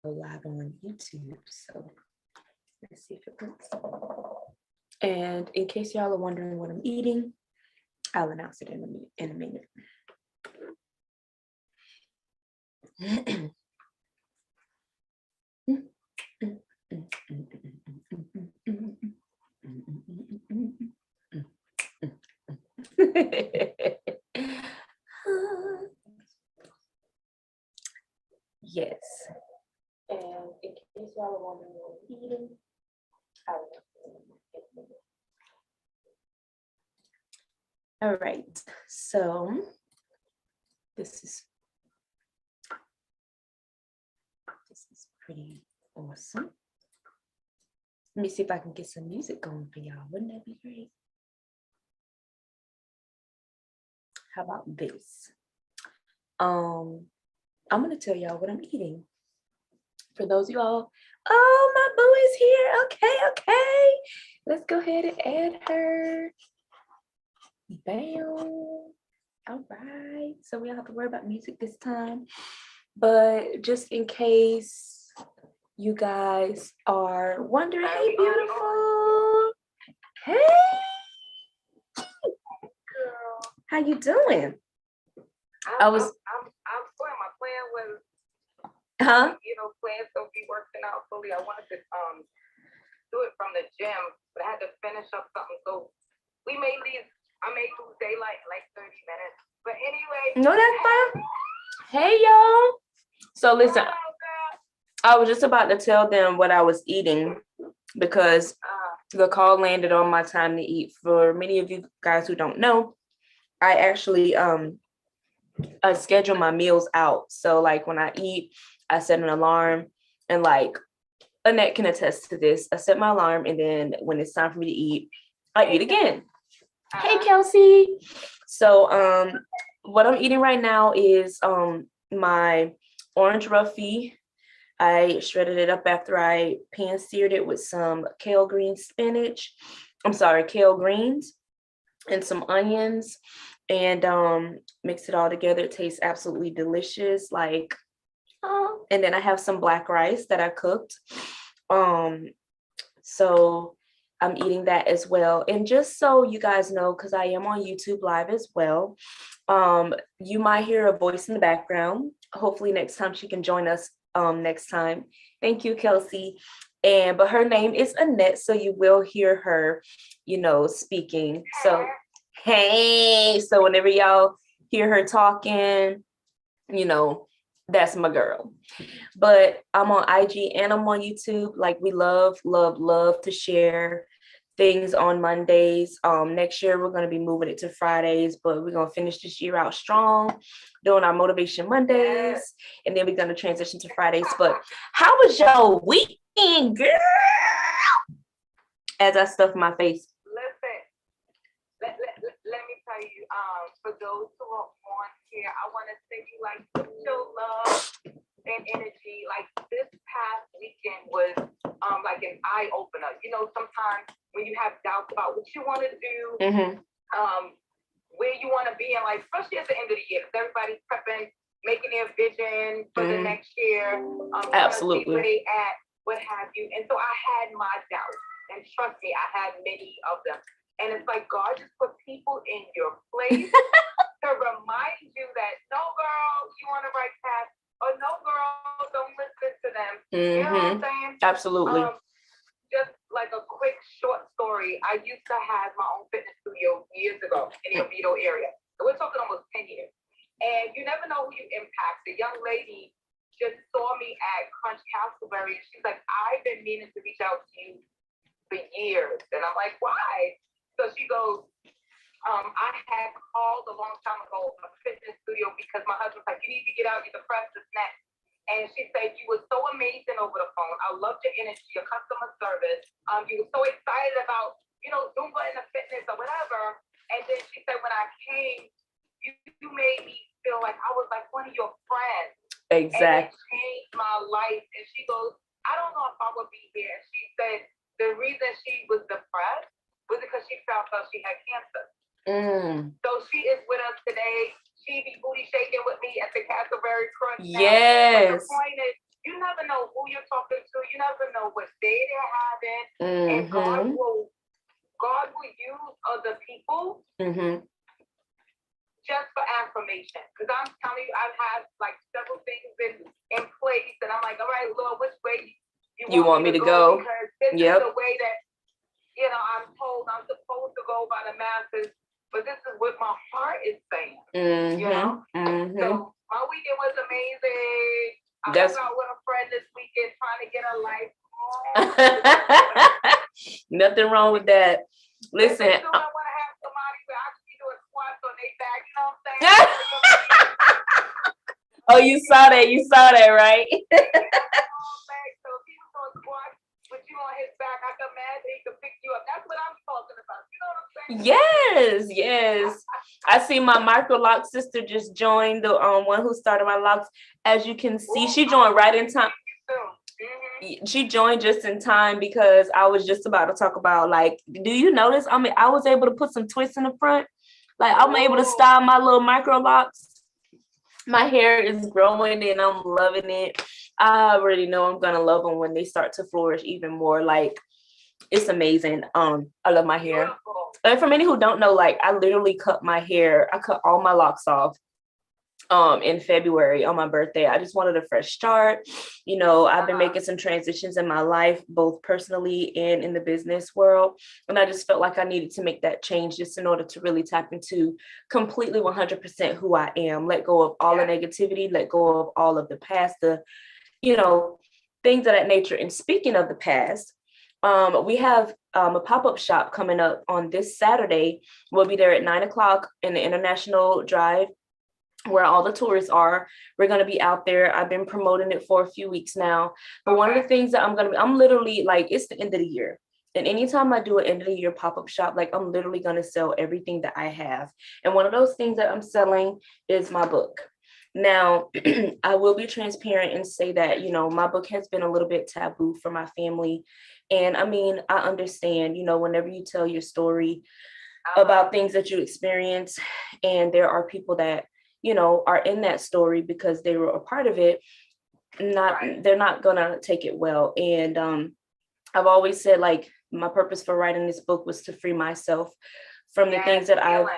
live on YouTube. So let's see if it works. And in case y'all are wondering what I'm eating, I'll announce it in a minute. Yes. And in case y'all are wondering what I'm eating, all right. So this is pretty awesome. Let me see if I can get some music going for y'all. Wouldn't that be great? How about this? I'm gonna tell y'all what I'm eating. For those of y'all, oh, my boo is here. Okay. Let's go ahead and add her. Bam. All right. So we don't have to worry about music this time. But just in case you guys are wondering, hey, beautiful. Hey. How you doing? I'm playing. My plan was, plans don't be working out fully. I wanted to do it from the gym, but I had to finish up something. So we may leave. I may lose daylight in like 30 minutes. But anyway. No, that's fine. Hey, y'all. So listen, I was just about to tell them what I was eating because the call landed on my time to eat. For many of you guys who don't know, I actually I schedule my meals out. So like when I eat, I set an alarm, and like Annette can attest to this. I set my alarm, and then when it's time for me to eat, I eat again. Hey, Kelsey. So what I'm eating right now is my orange roughy. I shredded it up after I pan seared it with some kale greens and some onions, and mix it all together. It tastes absolutely delicious. And then I have some black rice that I cooked. So I'm eating that as well. And just so you guys know, because I am on YouTube Live as well, you might hear a voice in the background. Hopefully next time she can join us next time. Thank you, Kelsey. But her name is Annette, so you will hear her, speaking. So, hey, so whenever y'all hear her talking, that's my girl. But I'm on IG and I'm on YouTube. Like, we love to share things on Mondays. Next year we're going to be moving it to Fridays, but we're going to finish this year out strong doing our Motivation Mondays, and then we're going to transition to Fridays. But how was your weekend, girl? As I stuff my face. Listen, let me tell you, for those who are on here, I want to say you like your love and energy. Like, this past weekend was like an eye opener. Sometimes when you have doubts about what you want to do, where you want to be in life, especially at the end of the year, because everybody's prepping, making their vision for the next year. Absolutely. Where they at, what have you. And so I had my doubts, and trust me, I had many of them. And it's like God just put people in your place to remind you that, no, girl, you on the right path. Or no, girl, don't listen to them. You know what I'm saying? Absolutely. Just like a quick short story. I used to have my own fitness studio years ago in the Oviedo area. So we're talking almost 10 years. And you never know who you impact. The young lady just saw me at Crunch Castleberry. She's like, I've been meaning to reach out to you for years. And I'm like, why? So she goes, I had called a long time ago a fitness studio because my husband's like, you need to get out, you're depressed, this and that. And she said, you were so amazing over the phone. I loved your energy, your customer service. You were so excited about, Zumba and the fitness or whatever. And then she said, when I came, you made me feel like I was like one of your friends. Exactly. And it changed my life. And she goes, I don't know if I would be here. And she said the reason she was depressed was because she felt like she had cancer. So she is with us today. She be booty shaking with me at the Castleberry Crunch. Yes. But the point is, you never know who you're talking to. You never know what day they're having. And God will use other people just for affirmation. Because I'm telling you, I've had like several things in place, and I'm like, all right, Lord, which way you want me to go? Because this is the way that, you know, I'm told I'm supposed to go by the masses, but this is what my heart is saying. You know? So my weekend was amazing. I hung out with a friend this weekend trying to get a life. Nothing wrong with that. Listen. I want to have somebody to actually do a squat on their back. You know what I'm saying? Oh, you saw that. You saw that, right? So if he was on squat with you on his back, I can imagine he could pick you up. That's what I'm talking about. You know what I'm saying? Yes. I see my micro lock sister just joined, the one who started my locks. As you can see, she joined right in time. She joined just in time because I was just about to talk about, like, do you notice? I mean, I was able to put some twists in the front. Like, I'm able to style my little micro locks. My hair is growing and I'm loving it. I already know I'm gonna love them when they start to flourish even more. Like, it's amazing. I love my hair. And for many who don't know, like, I literally cut my hair. I cut all my locks off in February on my birthday. I just wanted a fresh start. You know, I've been making some transitions in my life, both personally and in the business world. And I just felt like I needed to make that change just in order to really tap into completely 100% who I am. Let go of all the negativity, let go of all of the past, the, you know, things of that nature. And speaking of the past, we have a pop-up shop coming up on this Saturday. We'll be there at 9:00 in the International Drive, where all the tourists are. We're going to be out there. I've been promoting it for a few weeks now. But one of the things that I'm literally, like, it's the end of the year. And anytime I do an end of the year pop-up shop, like, I'm literally going to sell everything that I have. And one of those things that I'm selling is my book. Now, I will be transparent and say that, you know, my book has been a little bit taboo for my family. And I mean, I understand, you know, whenever you tell your story about things that you experience, and there are people that, you know, are in that story because they were a part of it, they're not gonna take it well. And I've always said, like, my purpose for writing this book was to free myself from the things that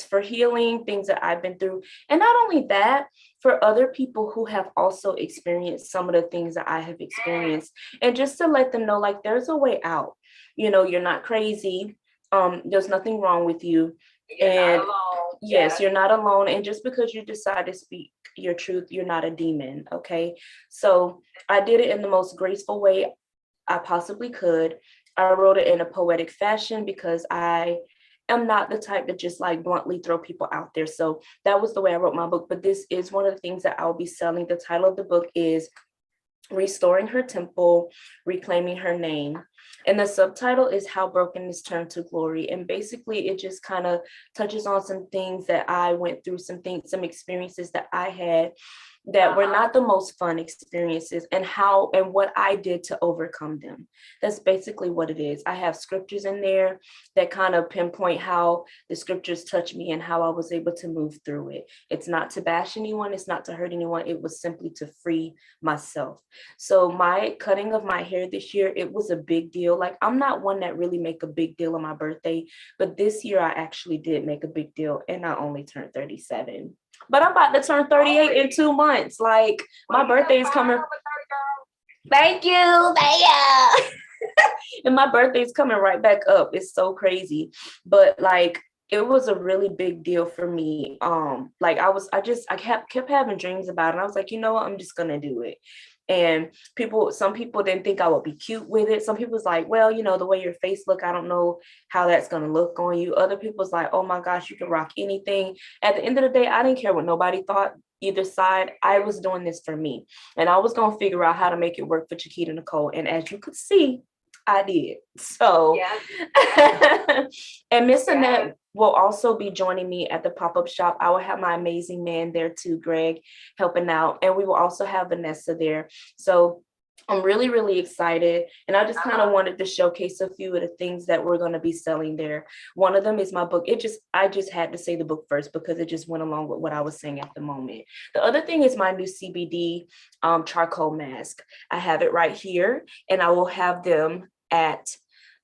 for healing, things that I've been through. And not only that, for other people who have also experienced some of the things that I have experienced, and just to let them know, like, there's a way out. You know, you're not crazy. There's nothing wrong with you. You're not alone. And just because you decide to speak your truth, you're not a demon. Okay. So I did it in the most graceful way I possibly could. I wrote it in a poetic fashion because I am not the type to just, like, bluntly throw people out there. So that was the way I wrote my book. But this is one of the things that I'll be selling. The title of the book is Restoring Her Temple, Reclaiming Her Name. And the subtitle is How Brokenness Turned to Glory. And basically it just kind of touches on some things that I went through, some experiences that I had that were not the most fun experiences, and how and what I did to overcome them. That's basically what it is. I have scriptures in there that kind of pinpoint how the scriptures touch me and how I was able to move through it. It's not to bash anyone. It's not to hurt anyone. It was simply to free myself. So my cutting of my hair this year, it was a big deal. Like, I'm not one that really make a big deal on my birthday, but this year I actually did make a big deal, and I only turned 37. But I'm about to turn 38 in 2 months. Like, my birthday is coming. Thank you. And my birthday is coming right back up. It's so crazy. But, like, it was a really big deal for me. Like, I kept having dreams about it. I was like, you know what? I'm just gonna do it. And some people didn't think I would be cute with it. Some people was like, well, you know, the way your face look, I don't know how that's going to look on you. Other people was like, oh my gosh, you can rock anything. At the end of the day, I didn't care what nobody thought either side. I was doing this for me, and I was going to figure out how to make it work for Chiquita Nicole. And as you could see, I did. So, and Miss Annette will also be joining me at the pop-up shop. I will have my amazing man there too, Greg, helping out. And we will also have Vanessa there. So I'm really, really excited. And I just kind of wanted to showcase a few of the things that we're going to be selling there. One of them is my book. I just had to say the book first because it just went along with what I was saying at the moment. The other thing is my new CBD charcoal mask. I have it right here, and I will have them at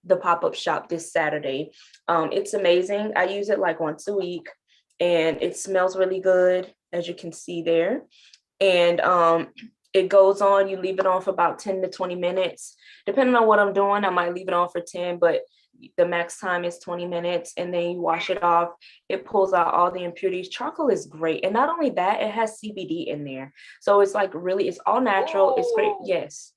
the pop-up shop this Saturday. It's amazing. I use it like once a week, and it smells really good, as you can see there. And it goes on, you leave it on for about 10 to 20 minutes. Depending on what I'm doing, I might leave it on for 10, but the max time is 20 minutes. And then you wash it off. It pulls out all the impurities. Charcoal is great. And not only that, it has CBD in there. So it's like really, it's all natural. It's great. Yes.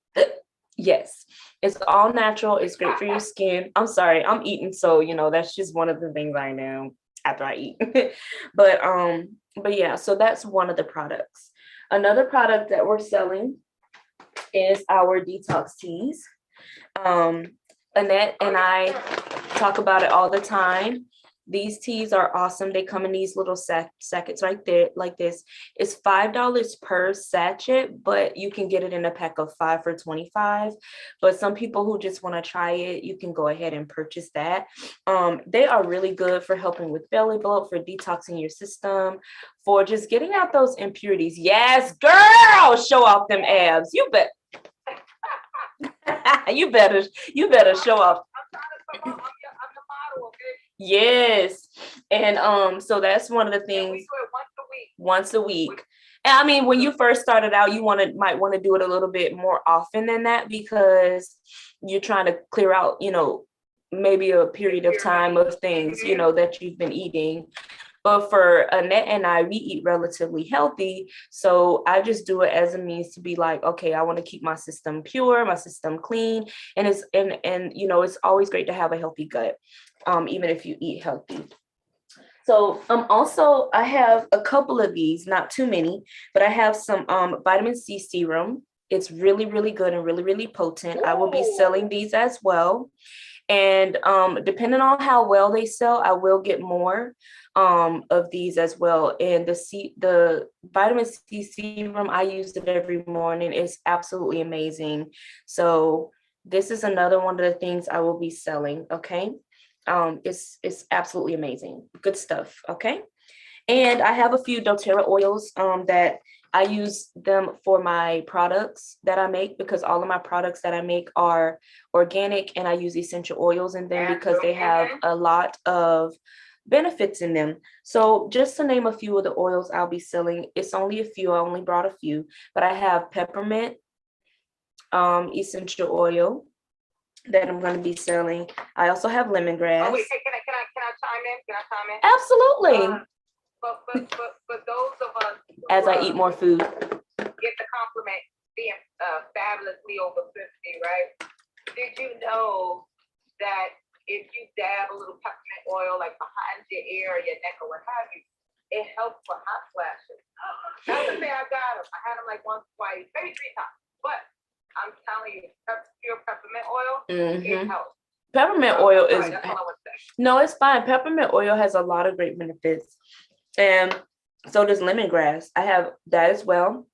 Yes. It's all natural. It's great for your skin. I'm sorry, I'm eating. So, that's just one of the things I know after I eat. But yeah, so that's one of the products. Another product that we're selling is our Detox Teas. Annette and I talk about it all the time. These teas are awesome. They come in these little sachets right there, like this. It's $5 per sachet, but you can get it in a pack of 5 for $25. But some people who just want to try it, you can go ahead and purchase that. They are really good for helping with belly bloat, for detoxing your system, for just getting out those impurities. Yes, girl, show off them abs. You bet. you better show off. I'm the model, okay? Yes. And so that's one of the things. We do it once a week. And I mean, when you first started out, you might want to do it a little bit more often than that, because you're trying to clear out, maybe a period of time of things, that you've been eating. But for Annette and I, we eat relatively healthy. So I just do it as a means to be like, okay, I want to keep my system pure, my system clean. And it's always great to have a healthy gut, even if you eat healthy. So I have a couple of these, not too many, but I have some vitamin C serum. It's really, really good and really, really potent. I will be selling these as well. And depending on how well they sell, I will get more of these as well. And the vitamin C serum, I use it every morning. It's absolutely amazing. So this is another one of the things I will be selling. Okay. It's absolutely amazing. Good stuff. Okay. And I have a few doTERRA oils that I use them for my products that I make, because all of my products that I make are organic, and I use essential oils in them because they have a lot of benefits in them. So just to name a few of the oils I'll be selling, it's only a few. I only brought a few, but I have peppermint essential oil that I'm going to be selling. I also have lemongrass. Oh, wait, can I chime in? Can I chime in? Absolutely. But those of us as I eat more food, get the compliment being fabulously over 50, right? Did you know that if you dab a little peppermint oil like behind your ear or your neck or what have you, it helps for hot flashes? Not to say I got them. I had them like once, twice, maybe 3 times. But I'm telling you, pure peppermint oil, it helps. Peppermint oil is, that's all I would say. No, it's fine. Peppermint oil has a lot of great benefits. And so does lemongrass. I have that as well.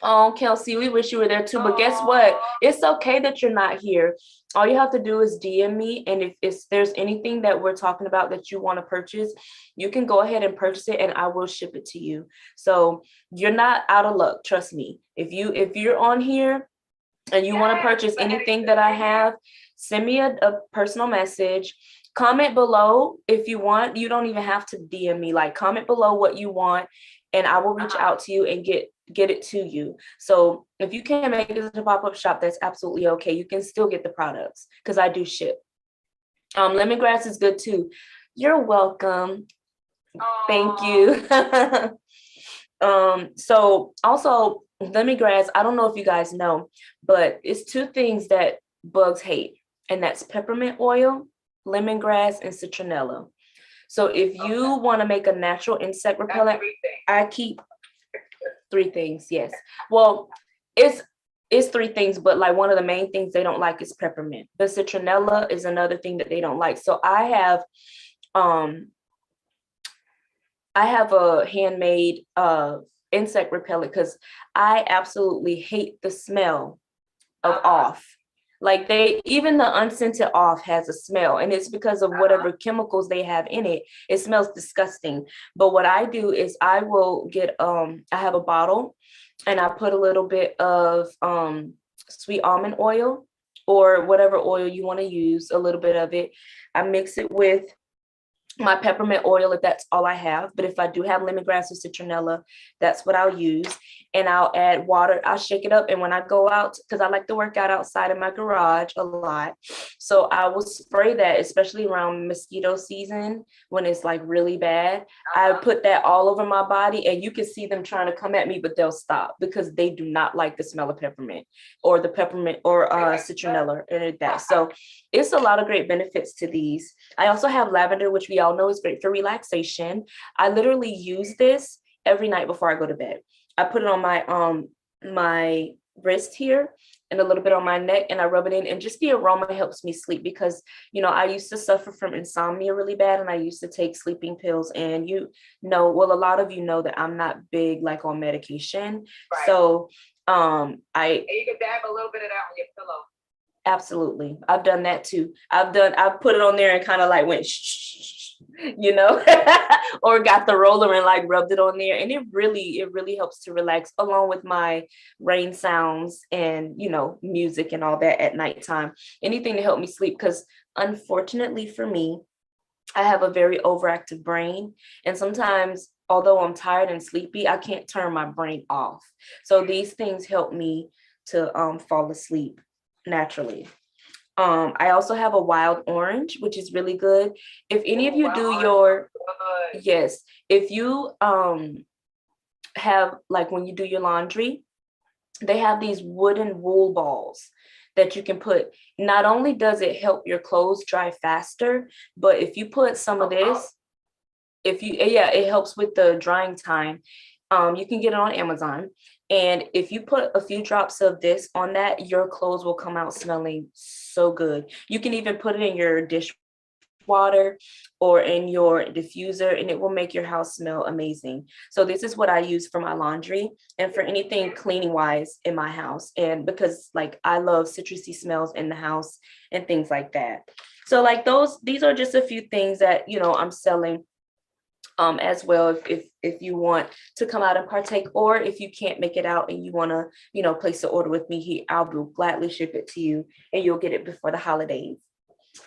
Oh, Kelsey, we wish you were there too. But guess what? It's okay that you're not here. All you have to do is DM me. And if there's anything that we're talking about that you want to purchase, you can go ahead and purchase it and I will ship it to you. So you're not out of luck. Trust me. If you're on here and you want to purchase anything that I have, send me a personal message. Comment below if you want. You don't even have to DM me. Like, comment below what you want and I will reach out to you and get it to you. So if you can't make it to the pop-up shop, that's absolutely okay. You can still get the products because I do ship. Lemongrass is good too. You're welcome. Thank you. So also lemongrass, I don't know if you guys know, but it's 2 things that bugs hate, and that's peppermint oil, lemongrass, and citronella. So if you want to make a natural insect repellent, I keep 3 things. Yes. Well, it's 3 things, but like one of the main things they don't like is peppermint. The citronella is another thing that they don't like. So I have a handmade insect repellent because I absolutely hate the smell of off. Like even the unscented off has a smell, and it's because of whatever chemicals they have in it. It smells disgusting. But what I do is I will get, I have a bottle and I put a little bit of sweet almond oil or whatever oil you want to use, a little bit of it. I mix it with my peppermint oil if that's all I have. But if I do have lemongrass or citronella, that's what I'll use. And I'll add water. I'll shake it up. And when I go out, because I like to work out outside in my garage a lot, so I will spray that, especially around mosquito season when it's like really bad. I put that all over my body, and you can see them trying to come at me, but they'll stop because they do not like the smell of peppermint or the peppermint or citronella or that. So it's a lot of great benefits to these. I also have lavender, which we all know is great for relaxation. I literally use this every night before I go to bed. I put it on my wrist here and a little bit on my neck, and I rub it in, and just the aroma helps me sleep because, you know, I used to suffer from insomnia really bad, and I used to take sleeping pills, and a lot of you know that I'm not big like on medication. Right. So you can dab a little bit of that on your pillow. Absolutely. I've done that too. I've put it on there and kind of like went, shh, you know, or got the roller and like rubbed it on there. And it really helps to relax, along with my rain sounds and, you know, music and all that at nighttime. Anything to help me sleep. Because unfortunately for me, I have a very overactive brain. And sometimes, although I'm tired and sleepy, I can't turn my brain off. So these things help me to fall asleep naturally. I also have a wild orange, which is really good. If any of you if you have, like, when you do your laundry, they have these wooden wool balls that you can put. Not only does it help your clothes dry faster, but if you put some of this, it helps with the drying time. You can get it on Amazon. And if you put a few drops of this on that, your clothes will come out smelling so good. You can even put it in your dishwater or in your diffuser, and it will make your house smell amazing. So this is what I use for my laundry and for anything cleaning wise in my house. And because, like, I love citrusy smells in the house and things like that. So like these are just a few things that, you know, I'm selling as well, if you want to come out and partake, or if you can't make it out and you want to, you know, place an order with me, I will gladly ship it to you, and you'll get it before the holidays.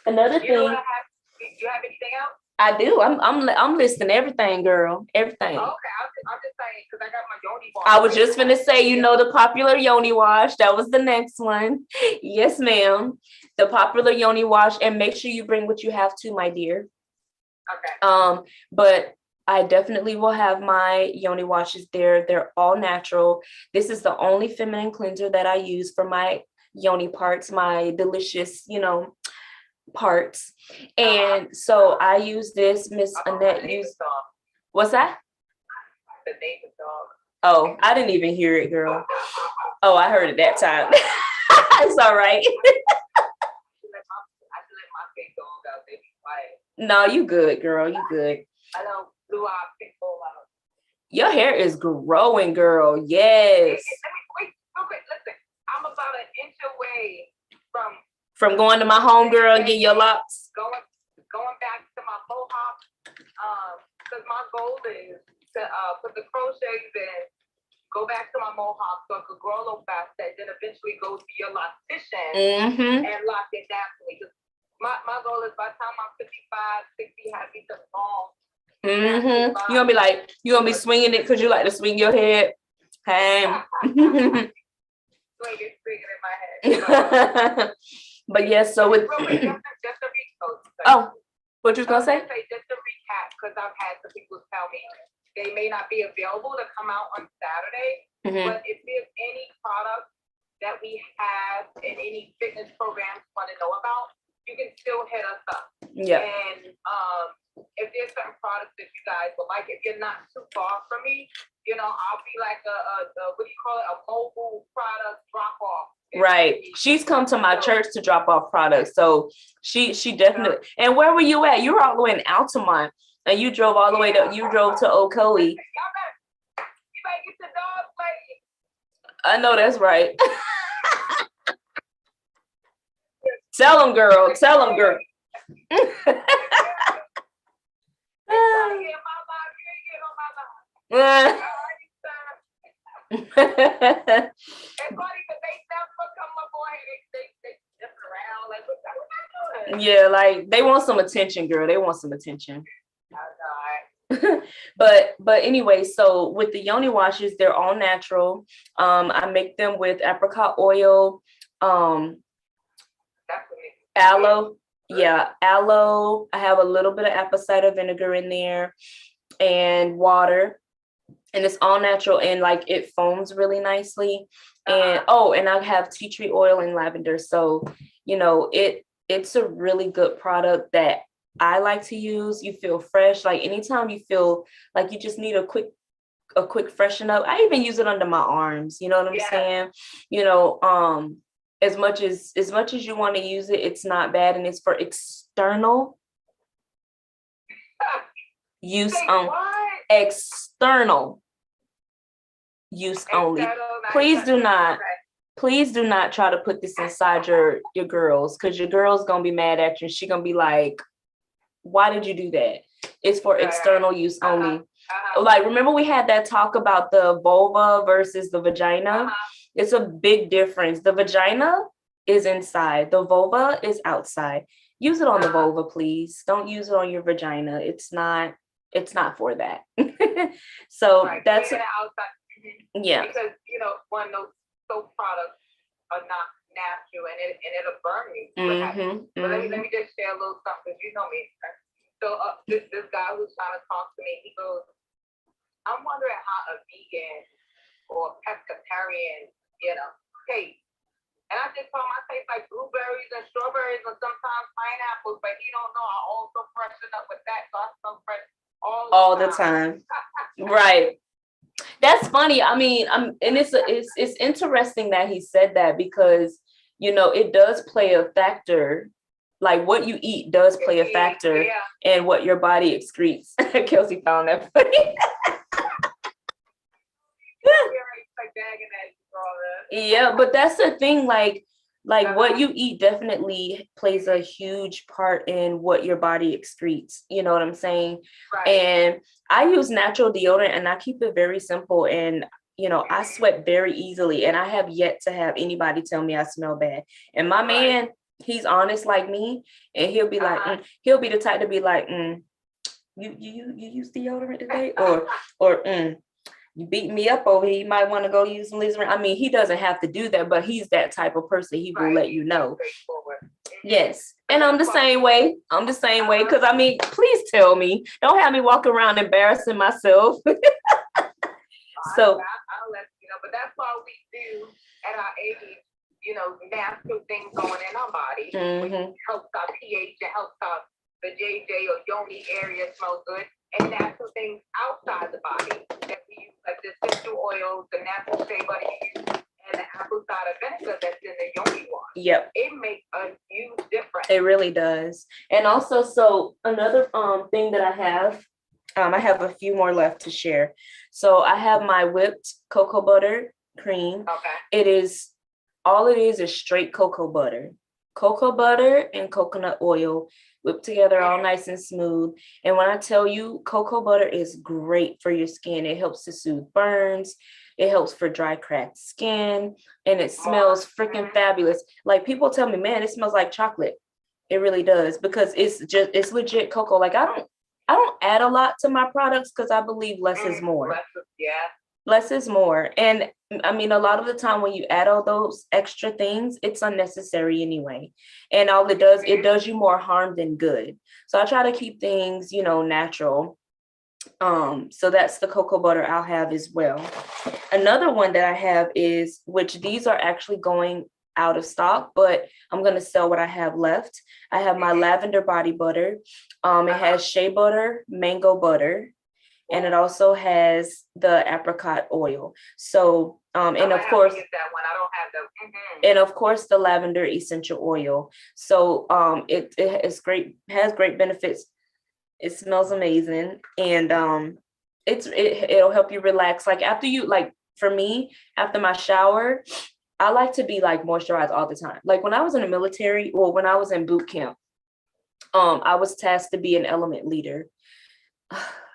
Another thing. Do you have anything else? I do. I'm listing everything, girl. Everything. Okay, I'm just saying, because I got my yoni wash. I was just gonna say, you know, the popular yoni wash. That was the next one. Yes, ma'am. The popular yoni wash, and make sure you bring what you have too, my dear. Okay. But I definitely will have my yoni washes there. They're all natural. This is the only feminine cleanser that I use for my yoni parts, my delicious, you know, parts. And so I use this. Miss Annette used. What's that? The name of dog. Oh, I didn't even hear it, girl. Oh, I heard it that time. It's all right. No, you good, girl. You good. I know, blue eye, pink bowl out. Your hair is growing, girl. Yes. Wait, real quick. Listen, I'm about an inch away from going to my home, girl, and get your locks. Going back to my mohawk. Because my goal is to put the crochets in, go back to my mohawk so I could grow a little faster, and then eventually go to your loctician and lock it down for me. My goal is by the time I'm 55, 60, have me some long. You're gonna be swinging it because you like to swing your head. Hey. Swinging in my head. But yes, so with just to recap. Oh, what you was gonna say? Just to recap, because I've had some people tell me they may not be available to come out on Saturday, but if there's any product that we have and any fitness programs you want to know about, you can still hit us up. Yeah. And if there's certain products that you guys would like, if you're not too far from me, you know, I'll be like a what do you call it? A mobile product drop off. Right. She's come to my church to drop off products. So she definitely. And where were you at? You were all the way in Altamont, and you drove all the way to Ocoee. You better get the dog lady. I know that's right. Tell them, girl. Tell them, girl. It's funny because they never come up on here. They jump around like what I doing? Yeah, like they want some attention, girl. They want some attention. I But anyway, so with the yoni washes, they're all natural. I make them with apricot oil, aloe. Yeah, aloe. I have a little bit of apple cider vinegar in there and water. And it's all natural and like it foams really nicely. And and I have tea tree oil and lavender. So, it's a really good product that I like to use. You feel fresh. Like anytime you feel like you just need a quick freshen up. I even use it under my arms. You know what I'm saying? As much as you want to use it, it's not bad. And it's for external use external use only. Please do not try to put this inside your girls, because your girl's gonna be mad at you and she's gonna be like, why did you do that? It's for external use only. Like, remember we had that talk about the vulva versus the vagina? It's a big difference. The vagina is inside, the vulva is outside. Use it on the vulva, please. Don't use it on your vagina. It's not for that. So that's because one of those soap products are not natural and it'll burn you. But let me just share a little something, because you know me. So this guy who's trying to talk to me, he goes, I'm wondering how a vegan or pescatarian, tastes. And I just told him I taste like blueberries and strawberries and sometimes pineapples, but he don't know I also freshen up with that, so I smell fresh all the time. Right. That's funny. I mean, and it's interesting that he said that, because it does play a factor. Like what you eat does play a factor in what your body excretes. Kelsey found that funny. Yeah, but that's the thing. Like what you eat definitely plays a huge part in what your body excretes. You know what I'm saying? Right. And I use natural deodorant and I keep it very simple. And I sweat very easily, and I have yet to have anybody tell me I smell bad. And my man, he's honest like me, and he'll be like, he'll be the type to be like, you use deodorant today, or you beat me up over here, you might want to go use some Listerine. I mean, he doesn't have to do that, but he's that type of person. He will let you know. Yes. And I'm the same way. Because I mean, please tell me. Don't have me walk around embarrassing myself. So I'll let you know, but that's why we do at our age, natural things going in our body, which helps our pH, it helps the JJ or yoni area smell good, and natural things outside the body that we use, like the essential oils, the natural shea butter you use, and the apple cider vinegar that's in the yoni wash. Yep. It makes a huge difference. It really does. And also, so another thing that I have a few more left to share. So I have my whipped cocoa butter cream. Okay. All it is straight cocoa butter and coconut oil whipped together all nice and smooth. And when I tell you, cocoa butter is great for your skin. It helps to soothe burns. It helps for dry, cracked skin, and it smells freaking fabulous. Like, people tell me, man, it smells like chocolate. It really does, because it's legit cocoa. Like, I don't add a lot to my products, because I believe less is more. Less is more. And I mean, a lot of the time when you add all those extra things, it's unnecessary anyway. And all it does you more harm than good. So I try to keep things, natural. So that's the cocoa butter I'll have as well. Another one that I have is, which these are actually going out of stock, but I'm going to sell what I have left. I have my lavender body butter. It has shea butter, mango butter, and it also has the apricot oil. So, and of course, that one. I don't have those. And of course, the lavender essential oil. So, it is great, has great benefits. It smells amazing, and it'll help you relax. Like, for me, after my shower, I like to be like moisturized all the time. Like when I was in the military, or when I was in boot camp, I was tasked to be an element leader.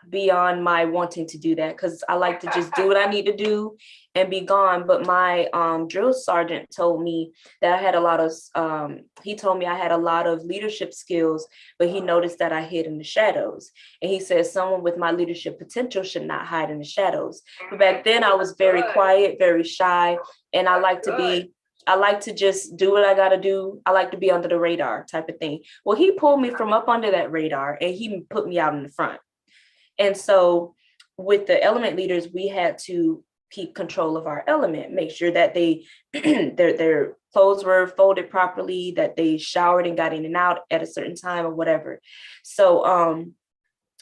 Beyond my wanting to do that, because I like to just do what I need to do and be gone. But my drill sergeant told me that I had a lot of he told me I had a lot of leadership skills, but he noticed that I hid in the shadows. And he said someone with my leadership potential should not hide in the shadows. But back then I was very quiet, very shy, and I like to just do what I got to do. I like to be under the radar type of thing. Well, he pulled me from up under that radar and he put me out in the front. And so with the element leaders, we had to keep control of our element, make sure that they their clothes were folded properly, that they showered and got in and out at a certain time or whatever. So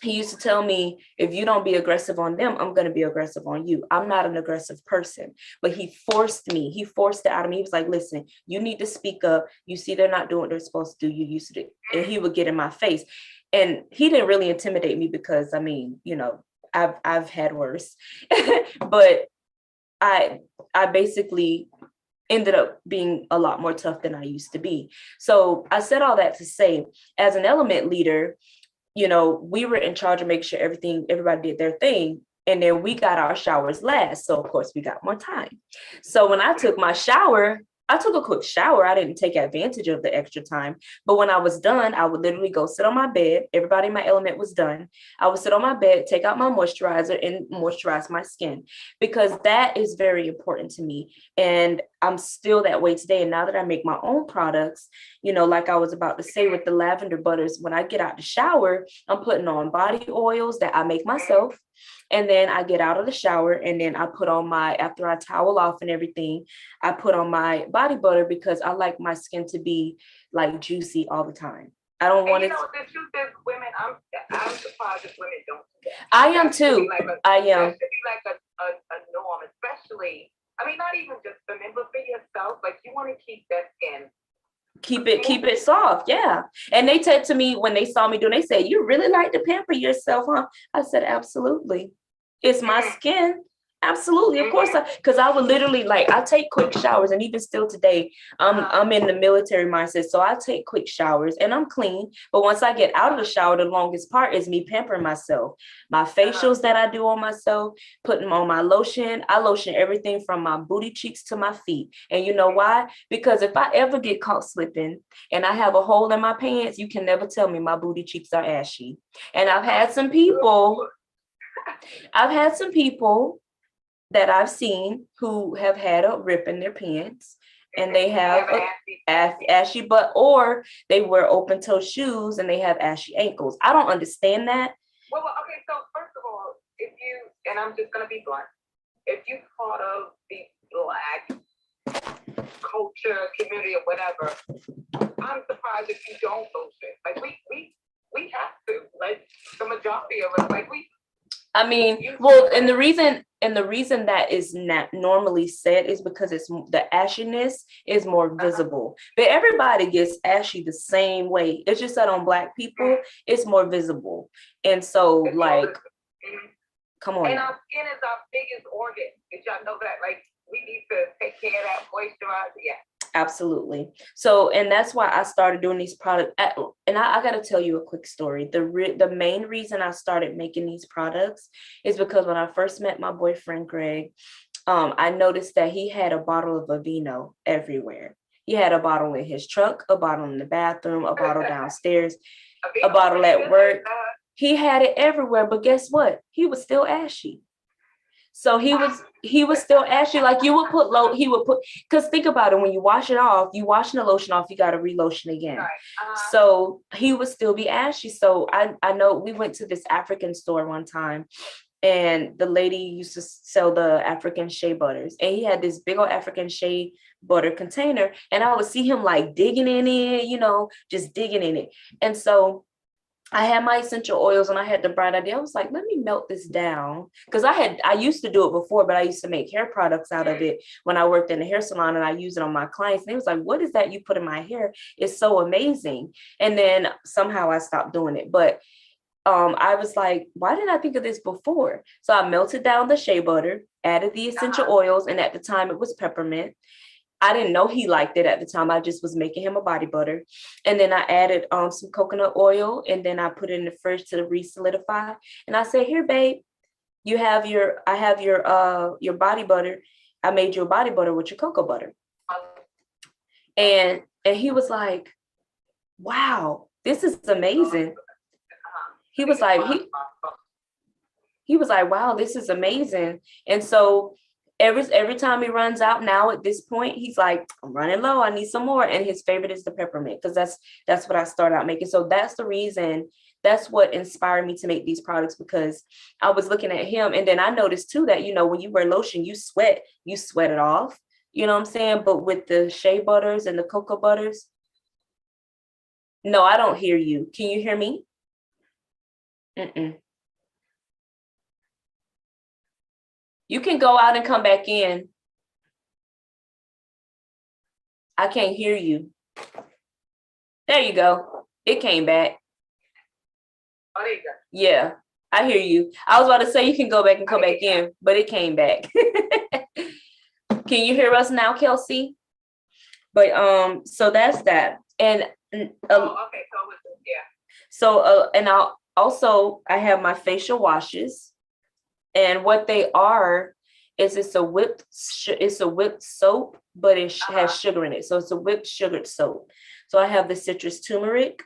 he used to tell me, if you don't be aggressive on them, I'm going to be aggressive on you. I'm not an aggressive person, but he forced it out of me. He was like, listen, you need to speak up. You see, they're not doing what they're supposed to do. You used to, and he would get in my face. And he didn't really intimidate me because, I mean, you know, I've had worse, but I basically ended up being a lot more tough than I used to be. So I said all that to say, as an element leader, you know, we were in charge of making sure everybody did their thing. And then we got our showers last. So of course we got more time. So when I took my shower, I took a quick shower. I didn't take advantage of the extra time. But when I was done, I would literally go sit on my bed. Everybody in my element was done. I would sit on my bed, take out my moisturizer and moisturize my skin, because that is very important to me. And I'm still that way today. And now that I make my own products, you know, like I was about to say with the lavender butters, when I get out the shower, I'm putting on body oils that I make myself. And then I get out of the shower and then I put on after I towel off and everything, I put on my body butter, because I like my skin to be like juicy all the time. I don't want it. You know, the truth is, women, I'm surprised if women don't do that. I am too. I am. That should be like a norm, especially, I mean, not even just for men, but for yourself. Like, you want to keep that skin. Keep it soft. Yeah. And they said to me when they saw me doing, they said, you really like to pamper yourself, huh? I said, absolutely. It's my skin. Absolutely. Of course, because I would literally, like, I take quick showers, and even still today, I'm in the military mindset. So I take quick showers and I'm clean. But once I get out of the shower, the longest part is me pampering myself. My facials that I do on myself, putting on my lotion. I lotion everything from my booty cheeks to my feet. And you know why? Because if I ever get caught slipping and I have a hole in my pants, you can never tell me my booty cheeks are ashy. And I've had some people that I've seen who have had a rip in their pants, and they have ashy butt, or they wear open toe shoes and they have ashy ankles. I don't understand that. Well, okay, so first of all, and I'm just going to be blunt, if you part of the Black culture, community, or whatever, I'm surprised if you don't lotion. Like, we have to, like, the majority of us, like, I mean, well, and the reason that is not normally said is because the ashiness is more visible. But everybody gets ashy the same way. It's just that on Black people, it's more visible. And so, like, come on. And our skin is our biggest organ. Did y'all know that? Like, we need to take care of that, moisturize. Yeah. Absolutely. So, and that's why I started doing these products. And I got to tell you a quick story. The main reason I started making these products is because when I first met my boyfriend, Greg, I noticed that he had a bottle of Aveeno everywhere. He had a bottle in his truck, a bottle in the bathroom, a bottle downstairs, a bottle at work. He had it everywhere, but guess what? He was still ashy. So he was still ashy. Like, he would put, because think about it, when you wash it off, you washing the lotion off, you got to re-lotion again. So he would still be ashy. So I know we went to this African store one time, and the lady used to sell the African shea butters, and he had this big old African shea butter container, and I would see him like digging in it, you know, just digging in it. And so I had my essential oils, and I had the bright idea. I was like, let me melt this down. Because I used to do it before, but I used to make hair products out of it when I worked in the hair salon, and I used it on my clients. And it was like, what is that you put in my hair? It's so amazing. And then somehow I stopped doing it. But I was like, why didn't I think of this before? So I melted down the shea butter, added the essential oils, and at the time it was peppermint. I didn't know he liked it at the time. I just was making him a body butter. And then I added some coconut oil, and then I put it in the fridge to re-solidify. And I said, here, babe, I have your body butter. I made you a body butter with your cocoa butter. And he was like, wow, this is amazing. He was like, he was like, wow, this is amazing. And so every time he runs out now at this point, he's like, I'm running low, I need some more. And his favorite is the peppermint, because that's what I started out making. So that's the reason, that's what inspired me to make these products, because I was looking at him. And then I noticed too that, when you wear lotion, you sweat it off. You know what I'm saying? But with the shea butters and the cocoa butters, no, I don't hear you. Can you hear me? Mm-mm. You can go out and come back in. I can't hear you. There you go. It came back. Oh, there you go. Yeah, I hear you. I was about to say you can go back and come back in, but it came back. Can you hear us now, Kelsey? But so that's that. And okay, so with this, yeah. So and I have my facial washes, and what they are is it's a whipped soap, but it has sugar in it. So it's a whipped sugared soap. So I have the citrus turmeric,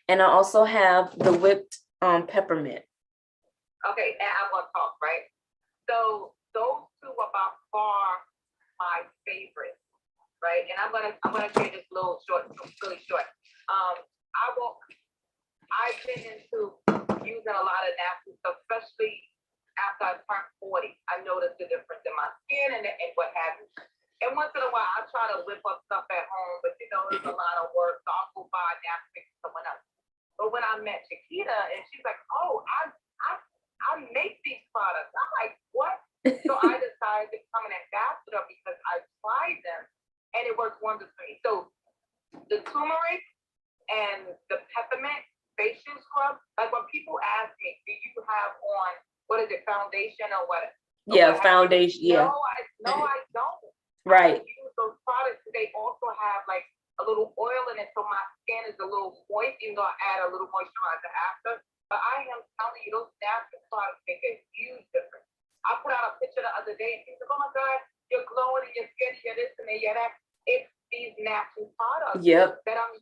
and I also have the whipped peppermint. Okay, and I want to talk, right? So those two are by far my favorites, right? And I'm gonna say this really short. I've been into using a lot of natural stuff, especially after I turned 40. I noticed the difference in my skin and what have you. And once in a while, I try to whip up stuff at home, but it's a lot of work, so I'll go buy a natural from someone else. But when I met Chiquita, and she's like, "Oh, I make these products," I'm like, "What?" So I decided to become an ambassador because I tried them, and it works wonders for me. So the turmeric and the peppermint facial scrub, like when people ask me, do you have on, what is it, foundation or what? Yeah, foundation, yeah. No, I don't. Right. I use those products. They also have like a little oil in it, so my skin is a little moist, even though I add a little moisturizer after. But I am telling you, those natural products make a huge difference. I put out a picture the other day, and people like, "Oh my God, you're glowing in your skin, you're this and you're that." It's these natural products that I'm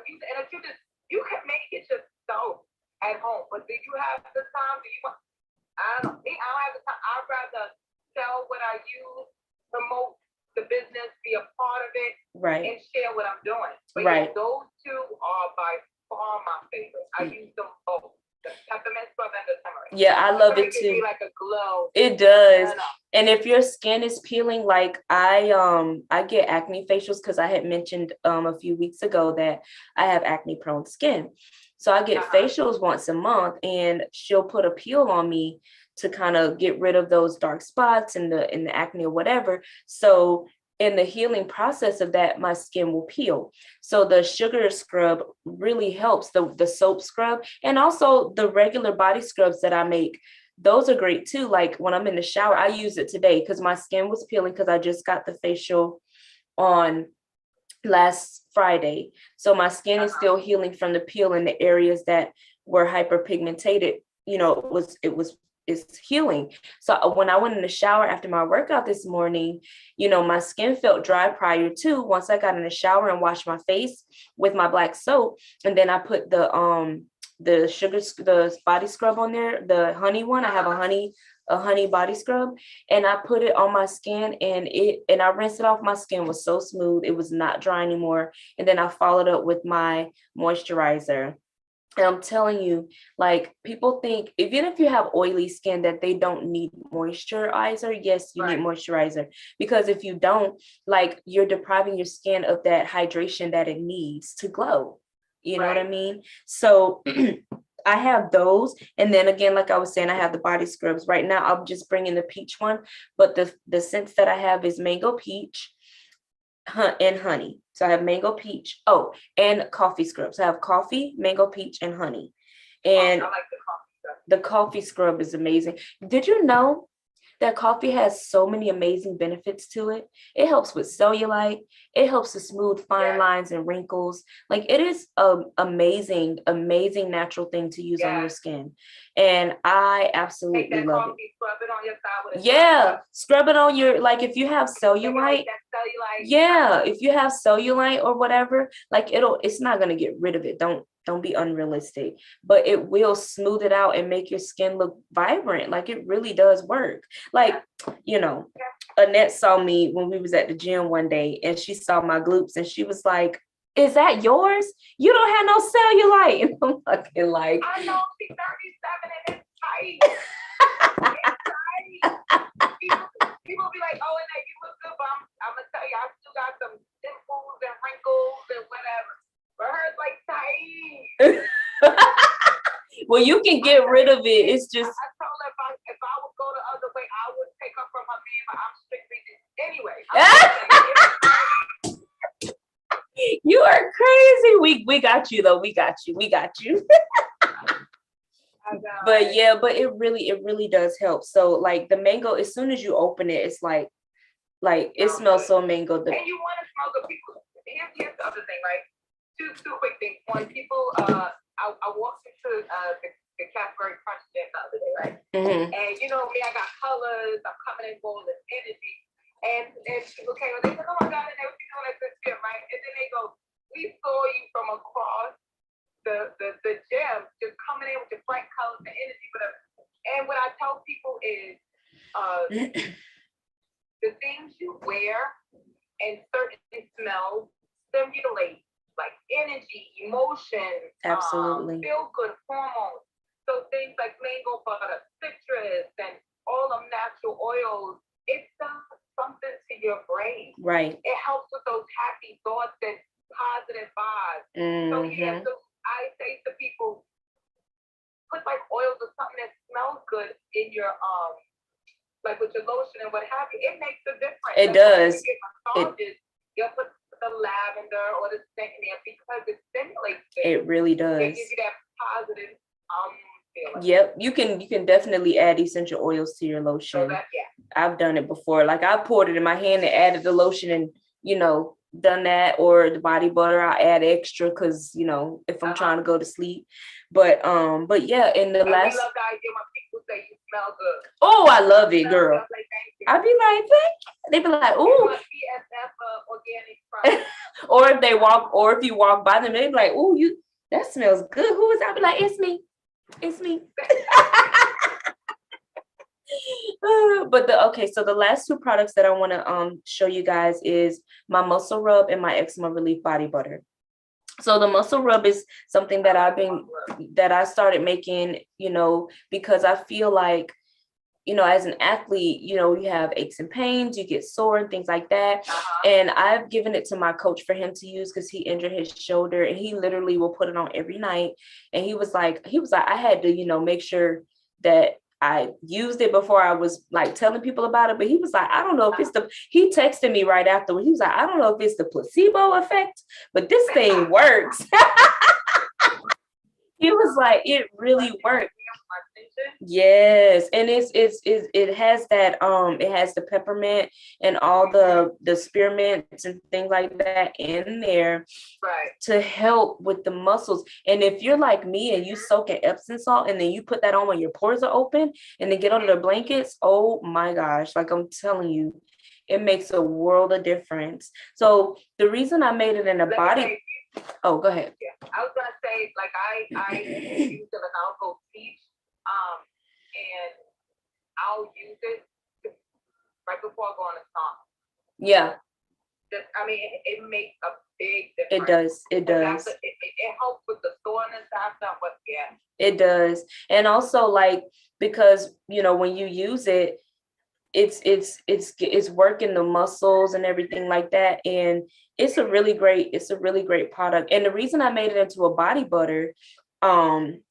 using. And the truth is, you can make it yourself at home, but do you have the time? Do you want? I don't have the time. I'd rather sell what I use, promote the business, be a part of it, right, and share what I'm doing. But right, those two are by far my favorite. I use them both. The peppermint scrub and the turmeric. Yeah, I love it too. Like a glow. It does. And if your skin is peeling, like I get acne facials, because I had mentioned a few weeks ago that I have acne prone skin. So I get facials once a month, and she'll put a peel on me to kind of get rid of those dark spots and the acne or whatever. So in the healing process of that, my skin will peel. So the sugar scrub really helps, the soap scrub, and also the regular body scrubs that I make. Those are great too. Like when I'm in the shower, I use it today because my skin was peeling, because I just got the facial on last Friday. So my skin is still healing from the peel in the areas that were hyperpigmented. It's healing. So when I went in the shower after my workout this morning, my skin felt dry prior to. Once I got in the shower and washed my face with my black soap, and then I put the body scrub on there, the honey one. I have a honey body scrub, and I put it on my skin, and I rinsed it off. My skin was so smooth, it was not dry anymore. And then I followed up with my moisturizer. And I'm telling you, like, people think, even if you have oily skin, that they don't need moisturizer. Yes, you need moisturizer, because if you don't, like, you're depriving your skin of that hydration that it needs to glow. You know what I mean? So I have those. And then again, like I was saying, I have the body scrubs. Right now, I'm just bringing the peach one, but the scents that I have is mango peach and honey. So I have mango peach. Oh, and coffee scrubs. I have coffee, mango peach, and honey. And I like the coffee scrub. The coffee scrub is amazing. Did you know That coffee has so many amazing benefits to it. It helps with cellulite. It helps to smooth fine lines and wrinkles. Like it is an amazing, amazing natural thing to use on your skin. And I absolutely love it. Scrub it on your side with scrub it on your, like if you have cellulite. If you have cellulite or whatever, like it's not going to get rid of it. Don't be unrealistic, but it will smooth it out and make your skin look vibrant. Like it really does work. Like, Annette saw me when we was at the gym one day and she saw my glutes and she was like, is that yours? You don't have no cellulite. And I'm fucking like, I know, she's 37 and it's tight. It's tight. People be like, oh, and that you look good, but I'm gonna tell you, I still got some dimples and wrinkles and whatever. But hers like tight. Well, you can get rid of it. It's just I told her if I would go the other way, I would take her from her man, but I'm strictly anyway. You are crazy. We got you though. We got you. But it really does help. So like the mango, as soon as you open it, it's like it smells so mango. And you want to smell the people. Here's the other thing, right? Two quick things. One, people, I walked into the Cadbury Crunch Gym the other day, right? Mm-hmm. And you know me, I got colors. I'm coming in full of energy. And people came and they said, oh my God, and they were doing at this gym, right? And then they go, we saw you from across the gym, just coming in with your bright colors and energy, whatever. And what I tell people is the things you wear and certain smells stimulate like energy, emotion, absolutely, feel good hormones. So things like mango butter, citrus, and all of natural oils, it does something to your brain. Right. It helps with those happy thoughts and positive vibes. Mm-hmm. So I say to people, put like oils or something that smells good in your like with your lotion and what have you. It makes a difference. It does. You'll put the lavender or the scent in there because it stimulates it. It really does. It gives you that positive feeling. Yep, you can definitely add essential oils to your lotion. So I've done it before. Like I poured it in my hand and added the lotion and done that, or the body butter I add extra because if I'm trying to go to sleep. But yeah, in the last. We love the idea when people say you smell good. Oh, I love it, girl. I'd be like, they be like, ooh. Organic or if you walk by them, they be like, ooh, that smells good. Who is that? I'd be like, it's me. So the last two products that I want to show you guys is my muscle rub and my eczema relief body butter. So the muscle rub is something that I started making, because I feel like, as an athlete, you have aches and pains, you get sore and things like that. And I've given it to my coach for him to use because he injured his shoulder and he literally will put it on every night. And he was like, I had to, make sure that I used it before I was like telling people about it. But he was like, I don't know if he texted me right afterwards. He was like, I don't know if it's the placebo effect, but this thing works. He was like, it really worked. Yes, and it has that it has the peppermint and all the spearmints and things like that in there, right, to help with the muscles. And if you're like me and you soak in Epsom salt and then you put that on when your pores are open and then get under the blankets, oh my gosh, like I'm telling you, it makes a world of difference. So the reason I made it in a body. Oh, go ahead. Yeah, I was gonna say, like I use it and I'll go teach, and I'll use it right before I go on a song. Yeah. It makes a big difference. It does. It helps with the soreness after, but yeah. It does, and also like because when you use it, it's working the muscles and everything like that, and it's a really great product. And the reason I made it into a body butter,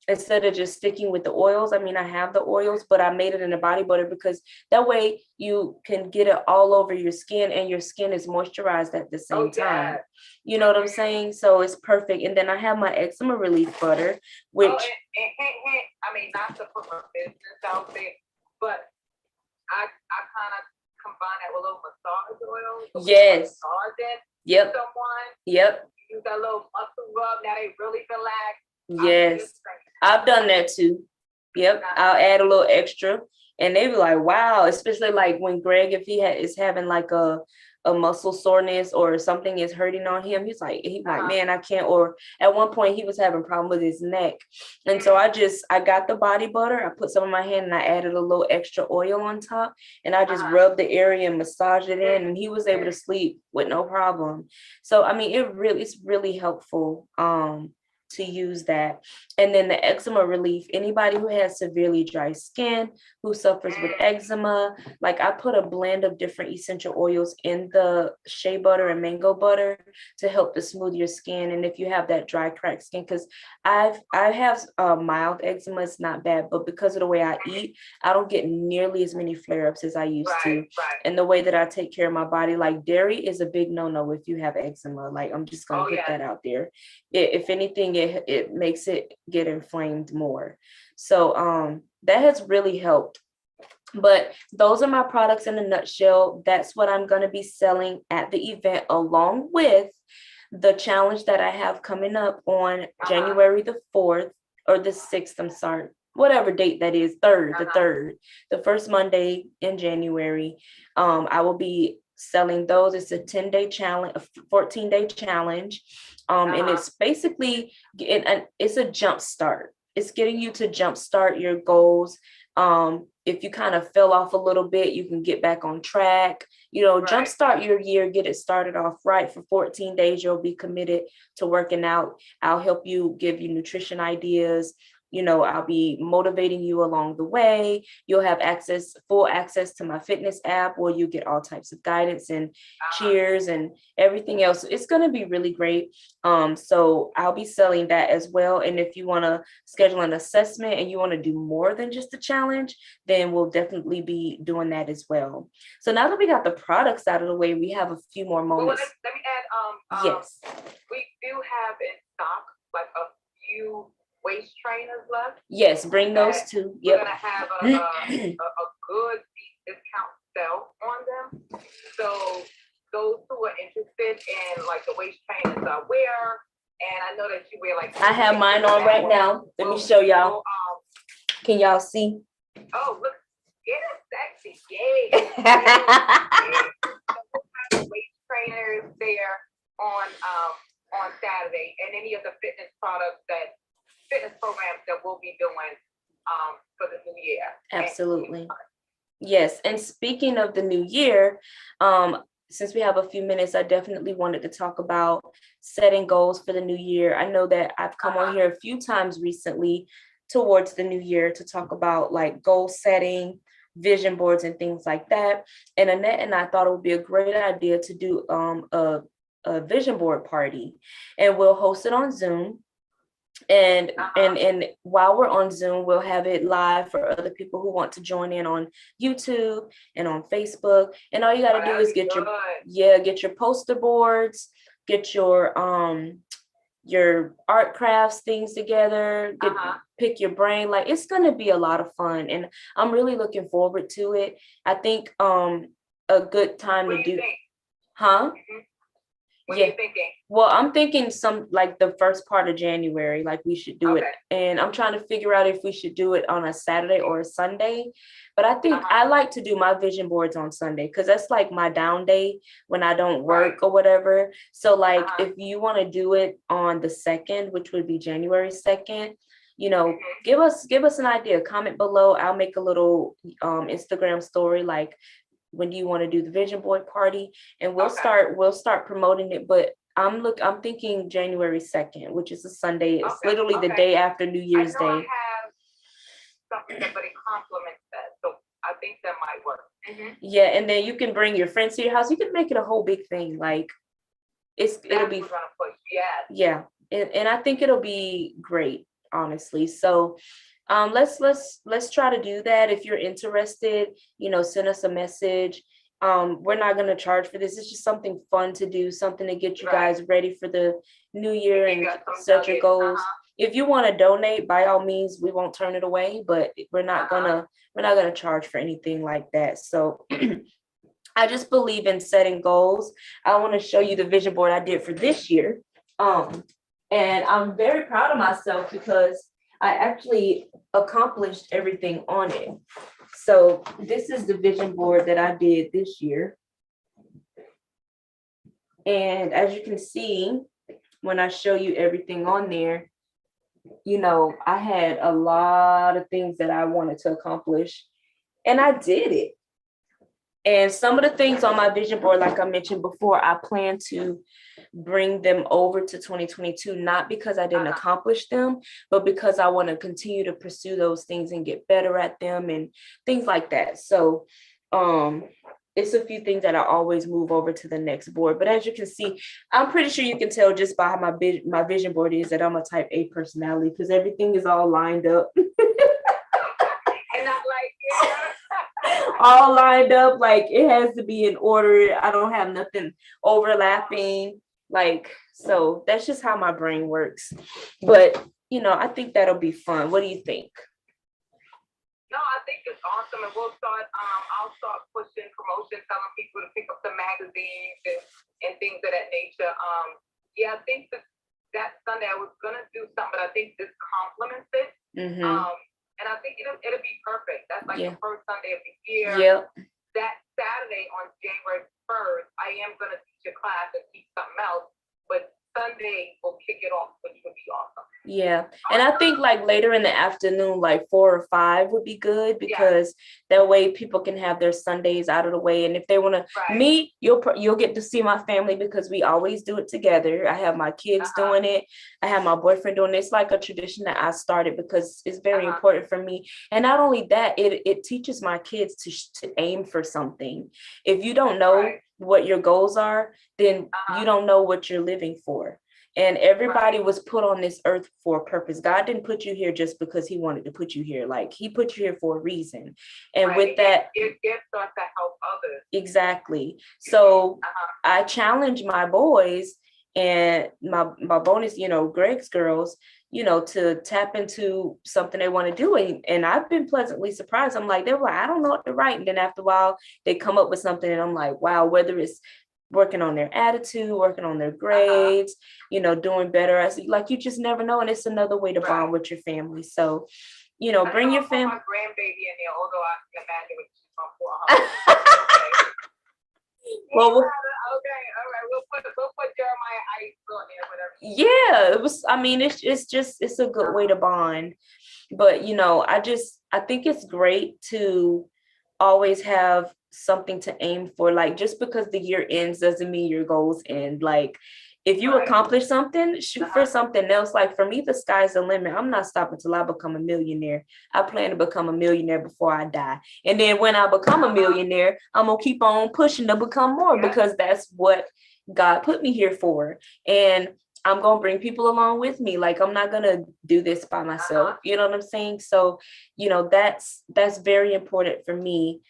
instead of just sticking with the oils, I have the oils, but I made it in a body butter because that way you can get it all over your skin and your skin is moisturized at the same time. You know what I'm saying? So it's perfect. And then I have my eczema relief butter, which not to put my business out there, but I kind of combine that with a little massage oil. So yes. massage Yep. someone. Yep. Use that little muscle rub. Now they really relax. Yes. I've done that too. Yep. I'll add a little extra. And they be like, wow, especially like when Greg, if he is having like a muscle soreness or something is hurting on him, he's like, man, I can't. Or at one point he was having a problem with his neck. And so I got the body butter, I put some in my hand and I added a little extra oil on top and I just rubbed the area and massaged it in and he was able to sleep with no problem. So, I mean, it's really helpful. To use that. And then the eczema relief, anybody who has severely dry skin, who suffers with eczema, like I put a blend of different essential oils in the shea butter and mango butter to help to smooth your skin. And if you have that dry cracked skin, because I have mild eczema, it's not bad, but because of the way I eat, I don't get nearly as many flare-ups as I used to. Right. And the way that I take care of my body, like dairy is a big no-no if you have eczema. Like I'm just gonna put that out there. If anything, it makes it get inflamed more. So that has really helped. But those are my products in a nutshell. That's what I'm going to be selling at the event, along with the challenge that I have coming up on January the 4th or the 6th. I'm sorry, whatever date that is, the first Monday in January. I will be selling those. It's a 10-day challenge, a 14-day challenge. And it's basically, it's a jump start. It's getting you to jumpstart your goals. If you kind of fell off a little bit, you can get back on track, jumpstart your year, get it started off right. For 14 days, you'll be committed to working out. I'll help you, give you nutrition ideas. I'll be motivating you along the way. You'll have full access to my fitness app where you get all types of guidance and cheers and everything else. It's going to be really great. So I'll be selling that as well. And if you want to schedule an assessment and you want to do more than just a challenge, then we'll definitely be doing that as well. So now that we got the products out of the way, we have a few more moments. Well, let me add, yes. We do have in stock like a few waist trainers left. Yes, bring those too. Yep. We're gonna have a good discount sale on them. So those who are interested in like the waist trainers I wear, and I know that you wear like. I have mine on right now. Let me show y'all. Can y'all see? Oh, look, get it sexy, yay! Waist trainers there on Saturday, and any of the fitness programs that we'll be doing for the new year. Absolutely. Yes. And speaking of the new year, since we have a few minutes, I definitely wanted to talk about setting goals for the new year. I know that I've come on here a few times recently towards the new year to talk about like goal setting, vision boards and things like that. And Annette and I thought it would be a great idea to do a vision board party, and we'll host it on Zoom. And while we're on Zoom, we'll have it live for other people who want to join in on YouTube and on Facebook. And all you got to do is get your poster boards, get your art crafts things together, pick your brain. Like, it's going to be a lot of fun, and I'm really looking forward to it. I think a good time to do. What are you thinking? Well, I'm thinking some like the first part of January, like we should do it. And I'm trying to figure out if we should do it on a Saturday or a Sunday. But I think I like to do my vision boards on Sunday because that's like my down day when I don't work or whatever. So like if you want to do it on the 2nd, which would be January 2nd, give us an idea. Comment below. I'll make a little Instagram story like, when do you want to do the vision board party? And we'll start promoting it. But I'm thinking January 2nd, which is a Sunday. It's literally the day after New Year's Day. I have something that complements that, so I think that might work. Yeah, and then you can bring your friends to your house. You can make it a whole big thing. Like it'll be and I think it'll be great, honestly. So let's try to do that. If you're interested, send us a message. We're not going to charge for this. It's just something fun to do, something to get you guys ready for the new year and set your goals. if you want to donate, by all means, we won't turn it away, but we're not gonna charge for anything like that. So I just believe in setting goals. I want to show you the vision board I did for this year. And I'm very proud of myself because I actually accomplished everything on it. So this is the vision board that I did this year. And as you can see, when I show you everything on there, I had a lot of things that I wanted to accomplish, and I did it. And some of the things on my vision board, like I mentioned before, I plan to bring them over to 2022, not because I didn't accomplish them, but because I want to continue to pursue those things and get better at them and things like that. So it's a few things that I always move over to the next board. But as you can see, I'm pretty sure you can tell just by how my vision board is that I'm a type A personality, because everything is all lined up. And not like, all lined up, like it has to be in order. I don't have nothing overlapping, like, so that's just how my brain works. But I think that'll be fun. What do you think? No, I think it's awesome, and we'll start. I'll start pushing promotion, telling people to pick up the magazines and things of that nature. Yeah, I think that Sunday I was gonna do something, but I think this complements it. And I think it'll be perfect. That's like the first Sunday of the year. Yep. That Saturday on January 1st, I am gonna teach a class and teach something else, but Sunday will kick it off, which would be awesome. Yeah. And I think like later in the afternoon, like 4 or 5 would be good, because that way people can have their Sundays out of the way. And if they want to meet, you'll get to see my family, because we always do it together. I have my kids doing it. I have my boyfriend doing it. It's like a tradition that I started because it's very important for me. And not only that, it teaches my kids to aim for something. If you don't know what your goals are, then you don't know what you're living for. And everybody was put on this earth for a purpose. God didn't put you here just because he wanted to put you here. Like, he put you here for a reason. And with that, it gets us to help others. Exactly. So I challenge my boys and my bonus, Greg's girls, to tap into something they want to do. And I've been pleasantly surprised. I'm like, they're like, I don't know what to write. And then after a while, they come up with something, and I'm like, wow, whether it's working on their attitude, working on their grades, doing better. As like, you just never know. And it's another way to bond with your family. So, bring your family. My grandbaby in there, although I can imagine what she's on for. Well, okay, all right. We'll put Jeremiah Ice on there, whatever. Yeah, it was. I mean, it's a good way to bond. But I think it's great to always have something to aim for. Like, just because the year ends doesn't mean your goals end. Like, if you accomplish something, shoot for something else. Like, for me, the sky's the limit. I'm not stopping till I become a millionaire. I plan to become a millionaire before I die. And then when I become a millionaire, I'm going to keep on pushing to become more, because that's what God put me here for. And I'm going to bring people along with me. Like, I'm not going to do this by myself. You know what I'm saying? So, that's very important for me,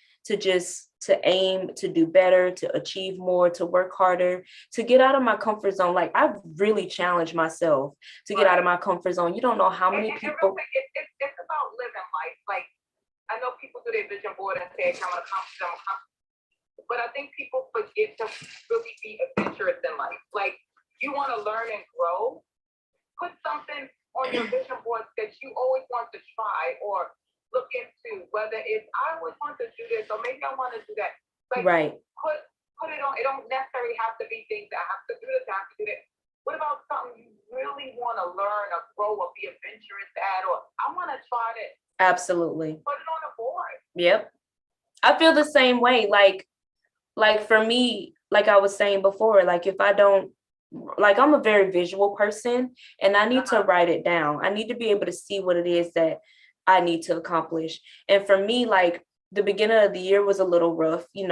to aim to do better, to achieve more, to work harder, to get out of my comfort zone. Like, I've really challenged myself to get out of my comfort zone. You don't know how many people. It's about living life. Like, I know people do their vision board and say, I'm accomplish, but I think people forget to really be adventurous in life. Like, you want to learn and grow, put something on your vision board that you always want to try or look into, whether it's I always want to do this, or maybe I want to do that. Like, put it on. It don't necessarily have to be things that I have to do this, I have to do that. What about something you really want to learn or grow or be adventurous at, or I want to try this? Absolutely. Put it on a board. Yep. I feel the same way. Like for me, like I was saying before, like, if I don't, like, I'm a very visual person, and I need to write it down. I need to be able to see what it is that I need to accomplish. And for me, like, the beginning of the year was a little rough, and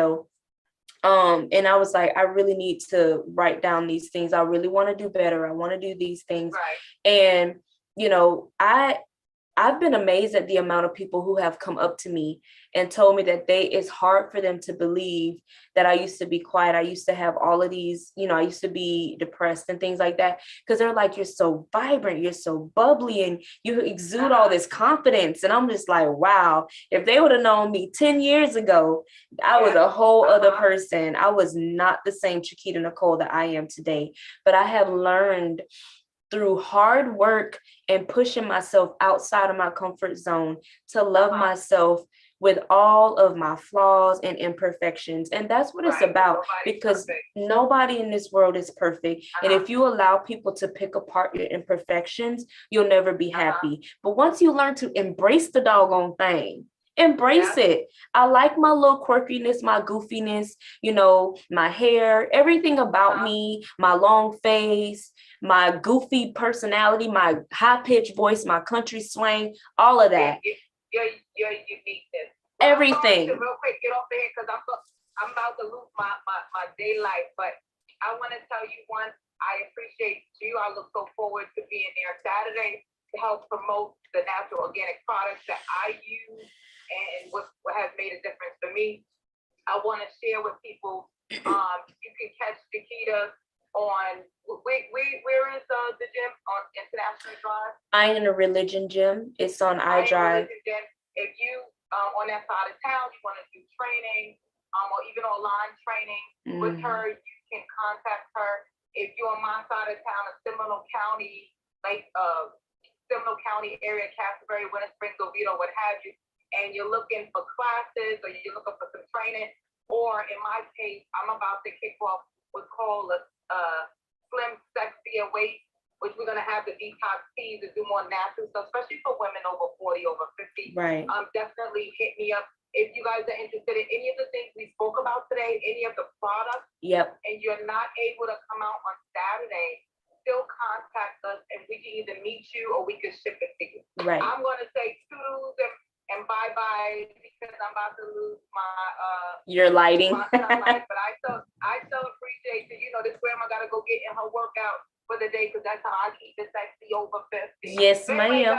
I was like, I really need to write down these things. I really want to do better. I want to do these things. And, I've been amazed at the amount of people who have come up to me and told me that it's hard for them to believe that I used to be quiet. I used to have all of these, I used to be depressed and things like that. Because they're like, you're so vibrant, you're so bubbly, and you exude all this confidence. And I'm just like, wow, if they would have known me 10 years ago, I was a whole other person. I was not the same Chiquita Nicole that I am today. But I have learned through hard work and pushing myself outside of my comfort zone to love myself with all of my flaws and imperfections. And that's what it's about, because nobody in this world is perfect. And if you allow people to pick apart your imperfections, you'll never be happy. But once you learn to embrace the doggone thing, embrace it. I like my little quirkiness, my goofiness, my hair, everything about me, my long face, my goofy personality, my high-pitched voice, my country swing, all of that. Your uniqueness. Everything. Real quick, get off there because I'm about to lose my daylight. But I want to tell you one, I appreciate you. I look so forward to being there Saturday to help promote the natural organic products that I use and what has made a difference for me. I want to share with people. You can catch Chiquita on where is the gym on International Drive? Iron Religion Gym. It's on iDrive. If you on that side of town, you want to do training, or even online training with her, you can contact her. If you're on my side of town, a Seminole County, Seminole County area, Casper, Winter Springs, Oviedo, what have you, and you're looking for classes or you're looking for some training, or in my case, I'm about to kick off what's called a Slim, Sexy, and Weight, which we're going to have the Detox Teas to do more natural stuff, especially for women over 40, over 50. Right. Definitely hit me up if you guys are interested in any of the things we spoke about today, any of the products. Yep. And you're not able to come out on Saturday, still contact us and we can either meet you or we can ship it to you. Right. I'm going to say toodles and bye-bye because I'm about to lose my your lighting. My sunlight, but I still appreciate that. This grandma got to go get in her workout for the day because that's how I keep it sexy over 50. Yes, ma'am.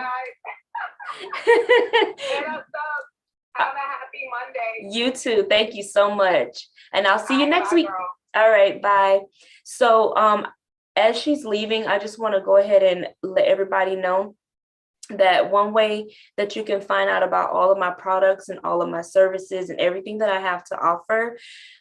Have a happy Monday. You too. Thank you so much. And I'll see you next week. Girl. All right. Bye. So as she's leaving, I just want to go ahead and let everybody know that one way that you can find out about all of my products and all of my services and everything that I have to offer,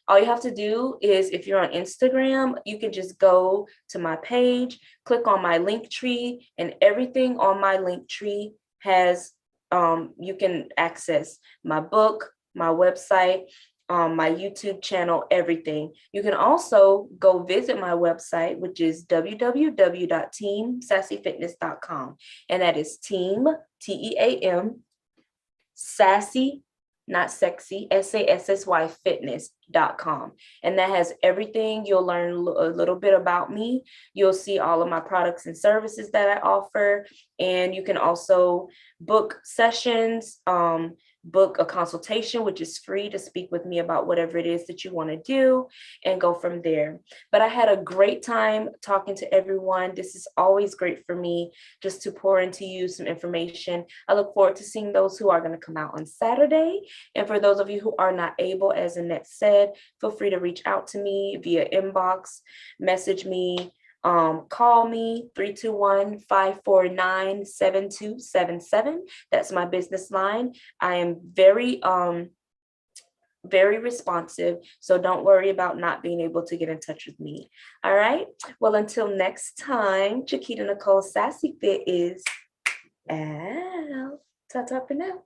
all you have to do is, if you're on Instagram, you can just go to my page, click on my link tree, and everything on my link tree has, you can access my book, my website, my YouTube channel, everything. You can also go visit my website, which is www.teamsassyfitness.com. And that is team, T-E-A-M, sassy, not sexy, S-A-S-S-Y, fitness.com. And that has everything. You'll learn a little bit about me. You'll see all of my products and services that I offer. And you can also book sessions, book a consultation, which is free, to speak with me about whatever it is that you want to do and go from there. But I had a great time talking to everyone. This is always great for me, just to pour into you some information. I look forward to seeing those who are going to come out on Saturday. And for those of you who are not able, as Annette said, feel free to reach out to me via inbox, message me, call me 321-549-7277. That's my business line. I am very responsive, so don't worry about not being able to get in touch with me. All right, well, until next time, Chiquita Nicole Sassy Fit is out. Ta-ta for now.